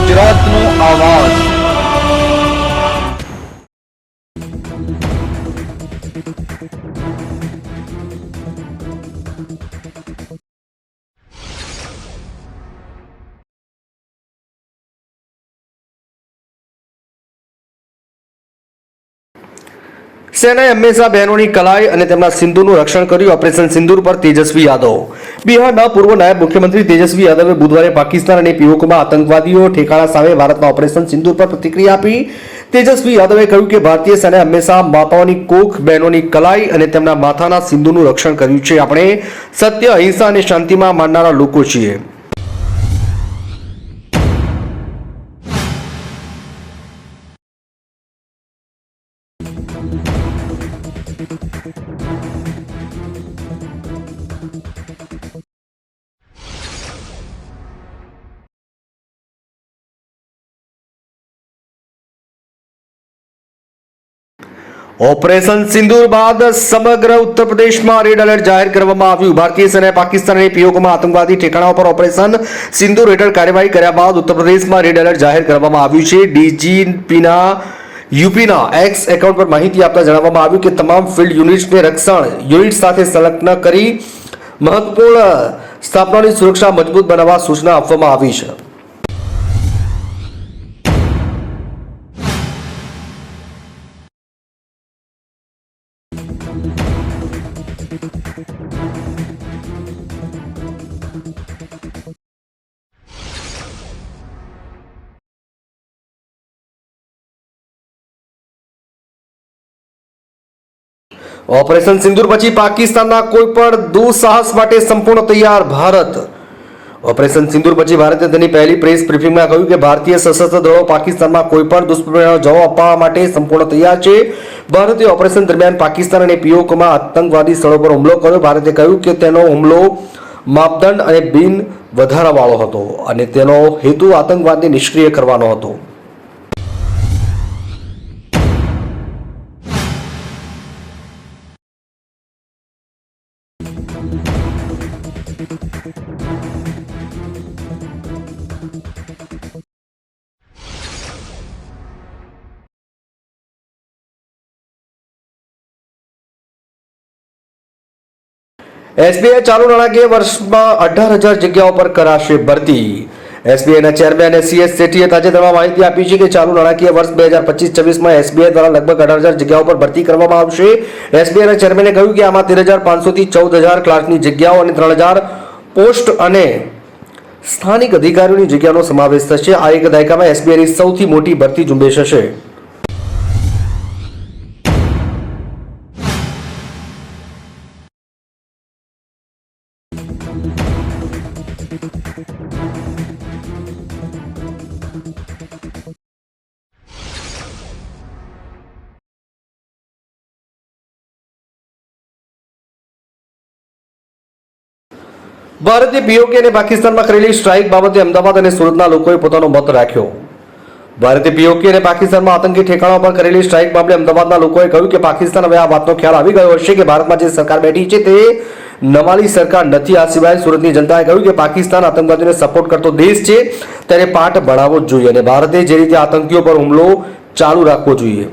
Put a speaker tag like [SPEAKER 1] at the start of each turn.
[SPEAKER 1] ગુજરાતનો આવાજ। સેનાએ હંમેશા બહેનોની કલાઈ અને તેમના સિંદૂરનું રક્ષણ કર્યું। ઓપરેશન સિંદૂર પર તેજસ્વી યાદવ। બિહારના પૂર્વ નાયબ મુખ્યમંત્રી તેજસ્વી યાદવે બુધવારે પાકિસ્તાન અને પીઓકેમાં આતંકવાદીઓ ઠેકાણા સામે ભારતના ઓપરેશન સિંદૂર પર પ્રતિક્રિયા આપી। તેજસ્વી યાદવે કહ્યું કે ભારતીય સેનાએ હંમેશા માતાઓની કોખ, બહેનોની કલાઈ અને તેમના માથાના સિંદૂરનું રક્ષણ કર્યું છે। આપણે સત્ય, અહિંસા અને શાંતિમાં માનનારા લોકો છીએ। ઓપરેશન સિંદૂર બાદ સમગ્ર ઉત્તર પ્રદેશમાં રેડ એલર્ટ જાહેર કરવામાં આવ્યું। ભારતીય સેનાએ પાકિસ્તાન અને પીઓકેમાં આતંકવાદી ઠેકાણાઓ પર ઓપરેશન સિંદૂર હેઠળ કાર્યવાહી કર્યા બાદ ઉત્તર પ્રદેશમાં રેડ એલર્ટ જાહેર કરવામાં આવ્યું છે। ડીજીપીના યુપીના એક્સ એકાઉન્ટ પર માહિતી આપતા જણાવવામાં આવ્યું કે તમામ ફિલ્ડ યુનિટ્સને રક્ષણ યુનિટ સાથે સંલગ્ન કરી મહત્વપૂર્ણ સ્થાપનાઓની સુરક્ષા મજબૂત બનાવવા સૂચના આપવામાં આવી છે। ઓપરેશન સિંદૂર પછી પાકિસ્તાનના કોઈ પણ દુઃસાહસ માટે સંપૂર્ણ તૈયાર ભારત। ઓપરેશન સિંદૂર પછી ભારતે તેની પહેલી પ્રેસ બ્રીફિંગમાં કહ્યું કે ભારતીય સશસ્ત્ર દળો પાકિસ્તાનમાં કોઈ પણ દુષ્પરિણામનો જવાબ આપવા માટે સંપૂર્ણ તૈયાર છે। ભારતે ઓપરેશન દરમિયાન પાકિસ્તાન અને પીઓકેમાં આતંકવાદી સ્થળો પર હુમલો કર્યો। ભારતે કહ્યું કે તેનો હુમલો માપદંડ અને બિન વધારાવાળો હતો અને તેનો હેતુ આતંકવાદને નિષ્ક્રિય કરવાનો હતો। એસબીઆઈ ચાલુ નાણાકીય વર્ષમાં 18,000 જગ્યાઓ પર કરાશે ભરતી। એસબીઆઈના ચેરમેન સીએસ સેઠીએ તાજેતરમાં માહિતી આપી છે કે ચાલુ નાણાકીય વર્ષ 2025-26માં એસબીઆઈ દ્વારા લગભગ 18,000 જગ્યાઓ પર ભરતી કરવામાં આવશે। એસબીઆઈના ચેરમેને કહ્યું કે આમાં 13,500 થી 14,000 ક્લાર્કની જગ્યાઓ અને 3,000 પોસ્ટ અને સ્થાનિક અધિકારીઓની જગ્યાનો સમાવેશ થશે। આ એક દાયકામાં એસબીઆઈની સૌથી મોટી ભરતી ઝુંબેશ હશે। ભારતે પીઓકે અને પાકિસ્તાનમાં કરેલી સ્ટ્રાઇક બાબતે અમદાવાદ અને સુરતના લોકોએ પોતાનો મત રાખ્યો। ભારતે પીઓકે અને પાકિસ્તાનમાં આતંકી ઠેકાણાઓ પર કરેલી સ્ટ્રાઇક મામલે અમદાવાદના લોકોએ કહ્યું કે પાકિસ્તાન હવે આ વાતનો ખ્યાલ આવી ગયો હશે કે ભારતમાં જે સરકાર બેઠી છે તે નવાલી સરકાર નથી। આ સિવાય સુરતની જનતાએ કહ્યું કે પાકિસ્તાન આતંકવાદીઓને સપોર્ટ કરતો દેશ છે, તેને પાઠ ભણાવવો જ જોઈએ અને ભારતે જે રીતે આતંકીઓ પર હુમલો ચાલુ રાખવો જોઈએ।